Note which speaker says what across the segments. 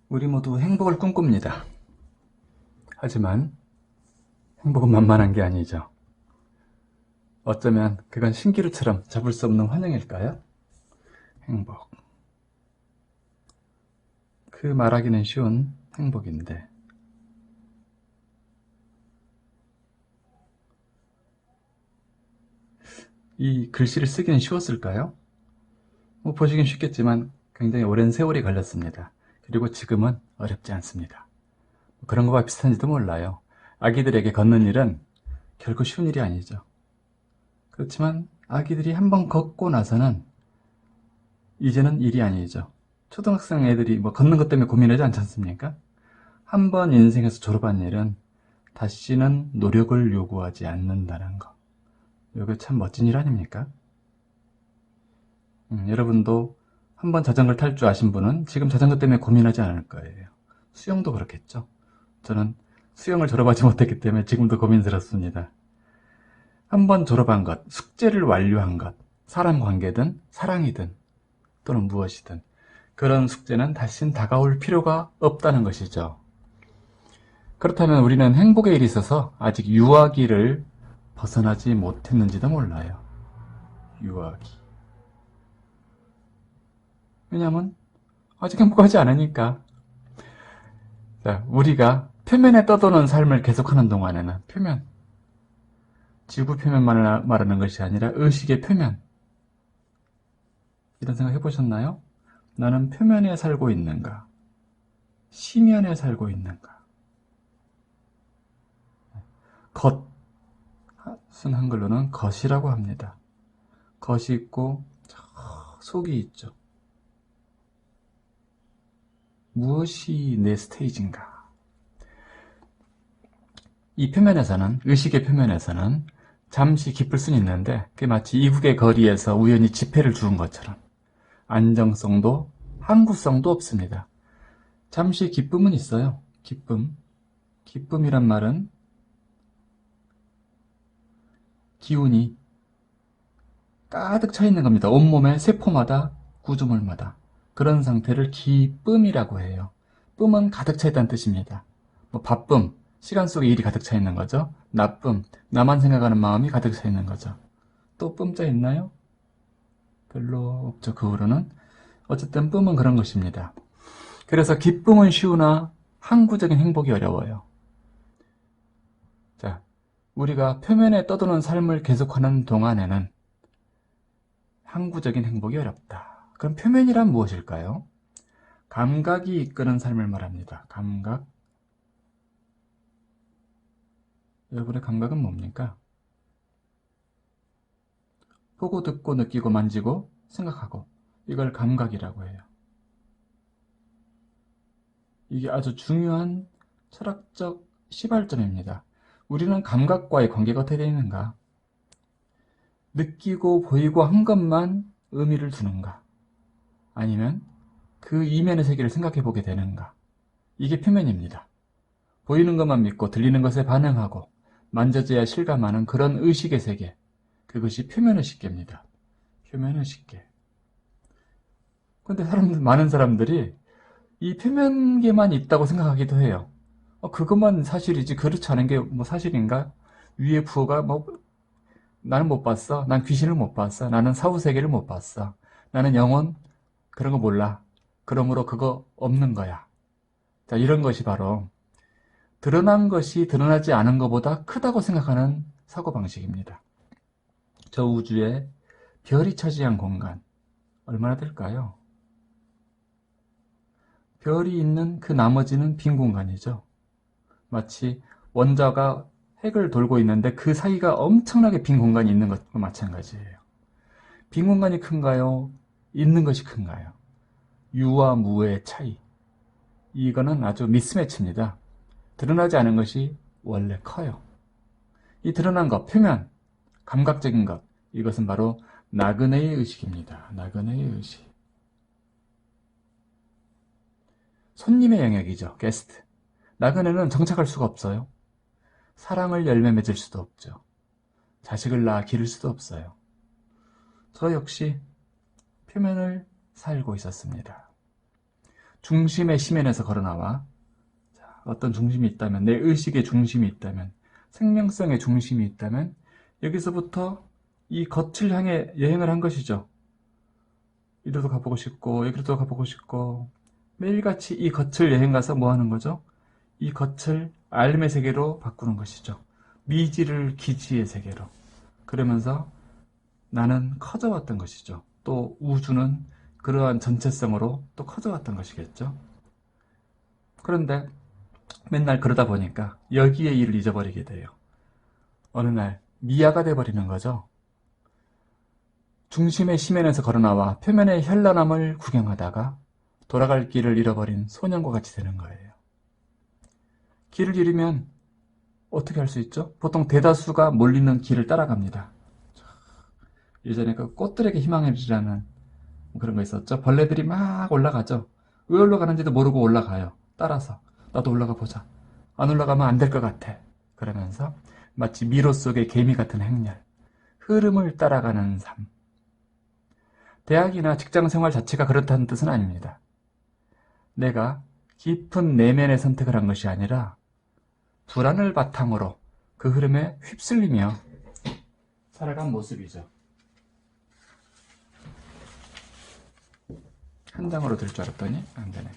Speaker 1: 우리 모두 행복을 꿈꿉니다. 하지만 행복은 만만한 게 아니죠. 어쩌면 그건 신기루처럼 잡을 수 없는 환영일까요? 행복. 그 말하기는 쉬운 행복인데 이 글씨를 쓰기는 쉬웠을까요? 보시긴 쉽겠지만 굉장히 오랜 세월이 걸렸습니다. 그리고 지금은 어렵지 않습니다. 그런 거와 비슷한지도 몰라요. 아기들에게 걷는 일은 결코 쉬운 일이 아니죠. 그렇지만 아기들이 한번 걷고 나서는 이제는 일이 아니죠. 초등학생 애들이 걷는 것 때문에 고민하지 않지 않습니까? 한번 인생에서 졸업한 일은 다시는 노력을 요구하지 않는다는 거. 이게 참 멋진 일 아닙니까? 여러분도 한번 자전거를 탈 줄 아신 분은 지금 자전거 때문에 고민하지 않을 거예요. 수영도 그렇겠죠. 저는 수영을 졸업하지 못했기 때문에 지금도 고민스럽습니다. 한번 졸업한 것, 숙제를 완료한 것, 사람 관계든 사랑이든 또는 무엇이든 그런 숙제는 다신 다가올 필요가 없다는 것이죠. 그렇다면 우리는 행복의 일이 있어서 아직 유아기를 벗어나지 못했는지도 몰라요. 유아기. 왜냐하면 아직 행복하지 않으니까. 자, 우리가 표면에 떠도는 삶을 계속하는 동안에는 표면, 지구 표면만을 말하는 것이 아니라 의식의 표면. 이런 생각 해보셨나요? 나는 표면에 살고 있는가? 시면에 살고 있는가? 겉은 한글로는 겉이라고 합니다. 겉이 있고 속이 있죠. 무엇이 내 스테이지인가? 이 표면에서는, 의식의 표면에서는 잠시 기쁠 수는 있는데 그게 마치 이국의 거리에서 우연히 지폐를 주운 것처럼 안정성도 항구성도 없습니다. 잠시 기쁨은 있어요. 기쁨. 기쁨이란 말은 기운이 가득 차 있는 겁니다. 온몸의 세포마다, 구조물마다. 그런 상태를 기쁨이라고 해요. 쁨은 가득 차 있다는 뜻입니다. 바쁨, 시간 속에 일이 가득 차 있는 거죠. 나쁨, 나만 생각하는 마음이 가득 차 있는 거죠. 또 뿜자 있나요? 별로 없죠. 그 후로는. 어쨌든 뿜은 그런 것입니다. 그래서 기쁨은 쉬우나 항구적인 행복이 어려워요. 자, 우리가 표면에 떠도는 삶을 계속하는 동안에는 항구적인 행복이 어렵다. 그럼 표면이란 무엇일까요? 감각이 이끄는 삶을 말합니다. 감각. 여러분의 감각은 뭡니까? 보고 듣고 느끼고 만지고 생각하고 이걸 감각이라고 해요. 이게 아주 중요한 철학적 시발점입니다. 우리는 감각과의 관계가 어떻게 되어 있는가? 느끼고 보이고 한 것만 의미를 두는가? 아니면 그 이면의 세계를 생각해 보게 되는가? 이게 표면입니다. 보이는 것만 믿고 들리는 것에 반응하고 만져져야 실감하는 그런 의식의 세계. 그것이 표면의식계입니다. 표면의식계. 근데 많은 사람들이 이 표면계만 있다고 생각하기도 해요. 그것만 사실이지 그렇지 않은 게 사실인가? 위에 부호가 나는 못 봤어. 난 귀신을 못 봤어. 나는 사후세계를 못 봤어. 나는 영혼 그런 거 몰라. 그러므로 그거 없는 거야. 자, 이런 것이 바로 드러난 것이 드러나지 않은 것보다 크다고 생각하는 사고방식입니다. 저 우주에 별이 차지한 공간 얼마나 될까요? 별이 있는 그 나머지는 빈 공간이죠. 마치 원자가 핵을 돌고 있는데 그 사이가 엄청나게 빈 공간이 있는 것과 마찬가지예요. 빈 공간이 큰가요? 있는 것이 큰가요? 유와 무의 차이. 이거는 아주 미스매치입니다. 드러나지 않은 것이 원래 커요. 이 드러난 것, 표면, 감각적인 것, 이것은 바로 나그네의 의식입니다. 나그네의 의식. 손님의 영역이죠. 게스트. 나그네는 정착할 수가 없어요. 사랑을 열매 맺을 수도 없죠. 자식을 낳아 기를 수도 없어요. 저 역시 표면을 살고 있었습니다. 중심의 심연에서 걸어나와 어떤 중심이 있다면, 내 의식의 중심이 있다면, 생명성의 중심이 있다면 여기서부터 이 겉을 향해 여행을 한 것이죠. 이리도 가보고 싶고 여기도 가보고 싶고 매일같이 이 겉을 여행 가서 뭐 하는 거죠? 이 겉을 알의 세계로 바꾸는 것이죠. 미지를 기지의 세계로. 그러면서 나는 커져왔던 것이죠. 또 우주는 그러한 전체성으로 또 커져왔던 것이겠죠. 그런데 맨날 그러다 보니까 여기에 일을 잊어버리게 돼요. 어느 날 미아가 돼버리는 거죠. 중심의 심연에서 걸어나와 표면의 현란함을 구경하다가 돌아갈 길을 잃어버린 소년과 같이 되는 거예요. 길을 잃으면 어떻게 할 수 있죠? 보통 대다수가 몰리는 길을 따라갑니다. 예전에 그 꽃들에게 희망이라는 그런 거 있었죠. 벌레들이 막 올라가죠. 왜 올라가는지도 모르고 올라가요. 따라서 나도 올라가 보자. 안 올라가면 안 될 것 같아. 그러면서 마치 미로 속의 개미 같은 행렬, 흐름을 따라가는 삶. 대학이나 직장생활 자체가 그렇다는 뜻은 아닙니다. 내가 깊은 내면의 선택을 한 것이 아니라 불안을 바탕으로 그 흐름에 휩쓸리며 살아간 모습이죠. 한 장으로 들 줄 알았더니 안 되네.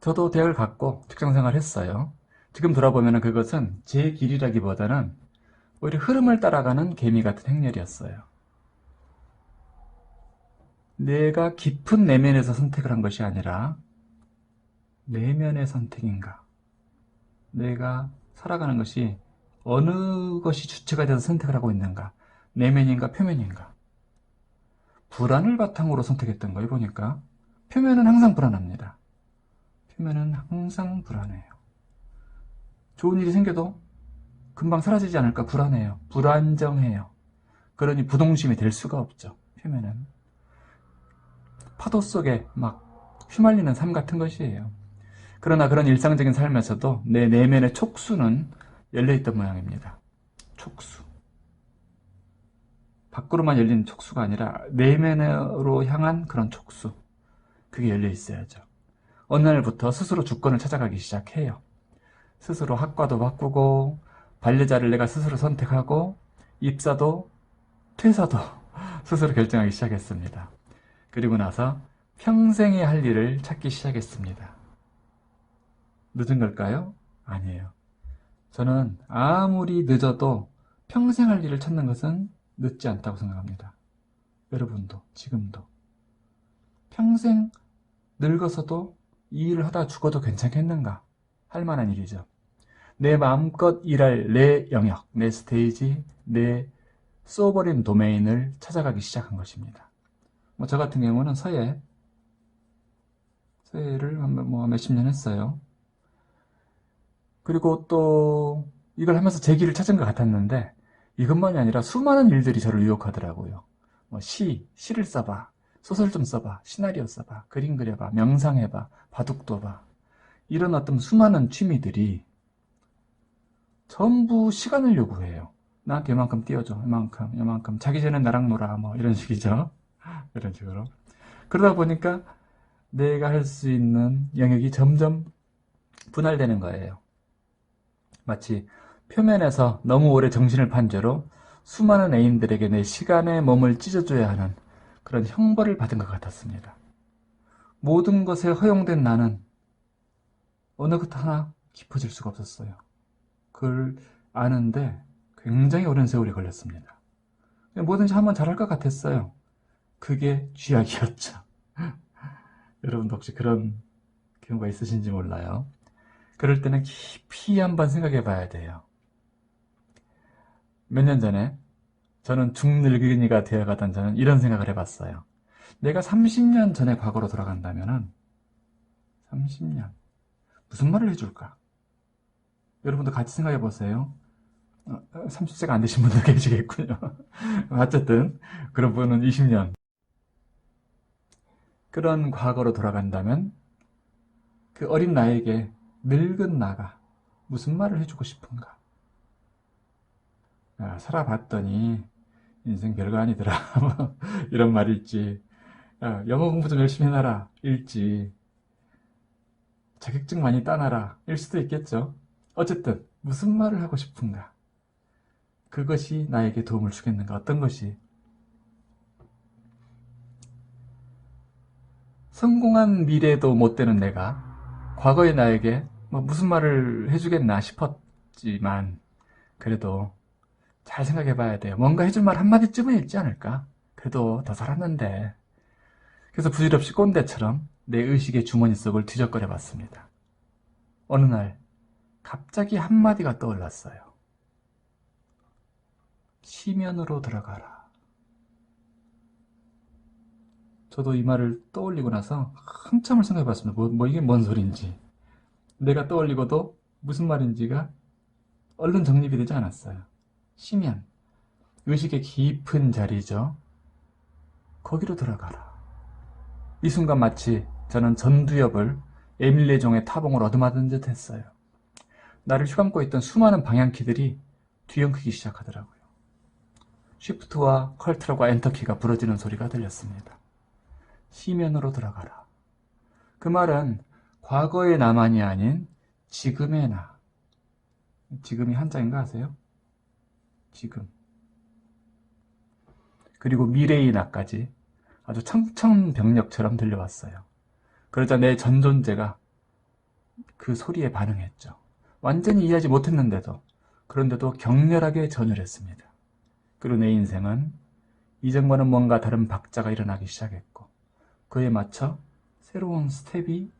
Speaker 1: 저도 대학을 갔고 직장생활을 했어요. 지금 돌아보면 그것은 제 길이라기보다는 오히려 흐름을 따라가는 개미 같은 행렬이었어요. 내가 깊은 내면에서 선택을 한 것이 아니라 내면의 선택인가? 내가 살아가는 것이 어느 것이 주체가 돼서 선택을 하고 있는가? 내면인가 표면인가? 불안을 바탕으로 선택했던 거예요. 보니까 표면은 항상 불안합니다. 표면은 항상 불안해요. 좋은 일이 생겨도 금방 사라지지 않을까 불안해요. 불안정해요. 그러니 부동심이 될 수가 없죠. 표면은 파도 속에 막 휘말리는 삶 같은 것이에요. 그러나 그런 일상적인 삶에서도 내 내면의 촉수는 열려있던 모양입니다. 촉수. 밖으로만 열린 촉수가 아니라 내면으로 향한 그런 촉수. 그게 열려있어야죠. 어느 날부터 스스로 주권을 찾아가기 시작해요. 스스로 학과도 바꾸고 반려자를 내가 스스로 선택하고 입사도 퇴사도 스스로 결정하기 시작했습니다. 그리고 나서 평생에 할 일을 찾기 시작했습니다. 늦은 걸까요? 아니에요. 저는 아무리 늦어도 평생 할 일을 찾는 것은 늦지 않다고 생각합니다. 여러분도 지금도 평생 늙어서도 이 일을 하다 죽어도 괜찮겠는가 할 만한 일이죠. 내 마음껏 일할 내 영역, 내 스테이지, 내 쏘버린 도메인을 찾아가기 시작한 것입니다. 저 같은 경우는 서예를 몇십 년 했어요. 그리고 또 이걸 하면서 제 길을 찾은 것 같았는데 이것만이 아니라 수많은 일들이 저를 유혹하더라고요. 시를 써봐, 소설 좀 써봐, 시나리오 써봐, 그림 그려봐, 명상해봐, 바둑 둬봐. 이런 어떤 수많은 취미들이 전부 시간을 요구해요. 나한테 이만큼 띄워줘, 이만큼. 자기 전에 나랑 놀아, 이런 식이죠. 이런 식으로. 그러다 보니까 내가 할 수 있는 영역이 점점 분할되는 거예요. 마치 표면에서 너무 오래 정신을 판 죄로 수많은 애인들에게 내 시간의 몸을 찢어줘야 하는 그런 형벌을 받은 것 같았습니다. 모든 것에 허용된 나는 어느 것 하나 깊어질 수가 없었어요. 그걸 아는데 굉장히 오랜 세월이 걸렸습니다. 뭐든지 한번 잘할 것 같았어요. 그게 쥐약이었죠. 여러분도 혹시 그런 경우가 있으신지 몰라요. 그럴 때는 깊이 한번 생각해 봐야 돼요. 몇 년 전에 저는 중늙은이가 되어가던 저는 이런 생각을 해봤어요. 내가 30년 전의 과거로 돌아간다면 30년 무슨 말을 해줄까? 여러분도 같이 생각해 보세요. 30세가 안 되신 분도 계시겠군요. 어쨌든 그런 분은 20년 그런 과거로 돌아간다면 그 어린 나에게 늙은 나가 무슨 말을 해주고 싶은가? 살아봤더니 인생 별거 아니더라. 뭐 이런 말일지, 영어 공부 좀 열심히 해놔라 일지, 자격증 많이 따놔라 일 수도 있겠죠. 어쨌든 무슨 말을 하고 싶은가? 그것이 나에게 도움을 주겠는가? 어떤 것이? 성공한 미래도 못 되는 내가 과거의 나에게 뭐 무슨 말을 해주겠나 싶었지만, 그래도 잘 생각해 봐야 돼요. 뭔가 해줄 말 한마디쯤은 있지 않을까? 그래도 더 살았는데. 그래서 부질없이 꼰대처럼 내 의식의 주머니 속을 뒤적거려 봤습니다. 어느 날 갑자기 한마디가 떠올랐어요. 시면으로 들어가라. 저도 이 말을 떠올리고 나서 한참을 생각해 봤습니다. 이게 뭔 소린지. 내가 떠올리고도 무슨 말인지가 얼른 정립이 되지 않았어요. 시면, 의식의 깊은 자리죠. 거기로 들어가라. 이 순간 마치 저는 전두엽을 에밀레 종의 타봉을 얻어맞은 듯 했어요. 나를 휘감고 있던 수많은 방향키들이 뒤엉키기 시작하더라고요. 쉬프트와 컨트롤과 엔터키가 부러지는 소리가 들렸습니다. 시면으로 들어가라. 그 말은 과거의 나만이 아닌 지금의 나. 지금이 한자인가 아세요? 지금. 그리고 미래의 나까지 아주 청천벽력처럼 들려왔어요. 그러자 내 전 존재가 그 소리에 반응했죠. 완전히 이해하지 못했는데도, 그런데도 격렬하게 전율했습니다. 그리고 내 인생은 이전과는 뭔가 다른 박자가 일어나기 시작했고, 그에 맞춰 새로운 스텝이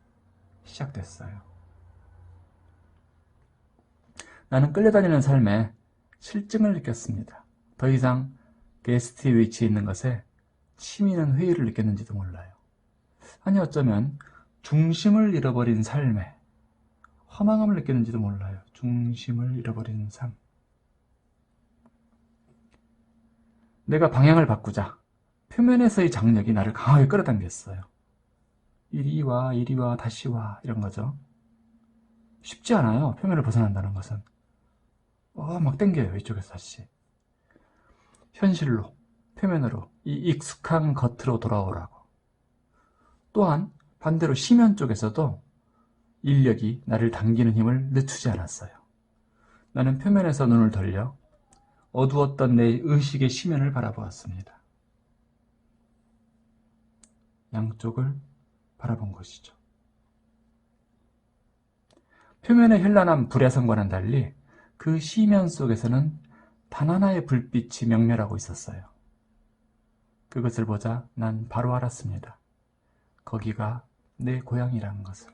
Speaker 1: 시작됐어요. 나는 끌려다니는 삶에 실증을 느꼈습니다. 더 이상 게스트의 위치에 있는 것에 치미는 회의를 느꼈는지도 몰라요. 아니, 어쩌면 중심을 잃어버린 삶에 허망함을 느꼈는지도 몰라요. 중심을 잃어버린 삶. 내가 방향을 바꾸자 표면에서의 장력이 나를 강하게 끌어당겼어요. 이리 와, 이리 와, 다시 와, 이런 거죠. 쉽지 않아요. 표면을 벗어난다는 것은. 막 당겨요. 이쪽에서 다시. 현실로, 표면으로, 이 익숙한 겉으로 돌아오라고. 또한 반대로 시면 쪽에서도 인력이 나를 당기는 힘을 늦추지 않았어요. 나는 표면에서 눈을 돌려 어두웠던 내 의식의 시면을 바라보았습니다. 양쪽을 바라본 것이죠. 표면에 현란한 불야성과는 달리 그 시면 속에서는 단 하나의 불빛이 명멸하고 있었어요. 그것을 보자 난 바로 알았습니다. 거기가 내 고향이라는 것을.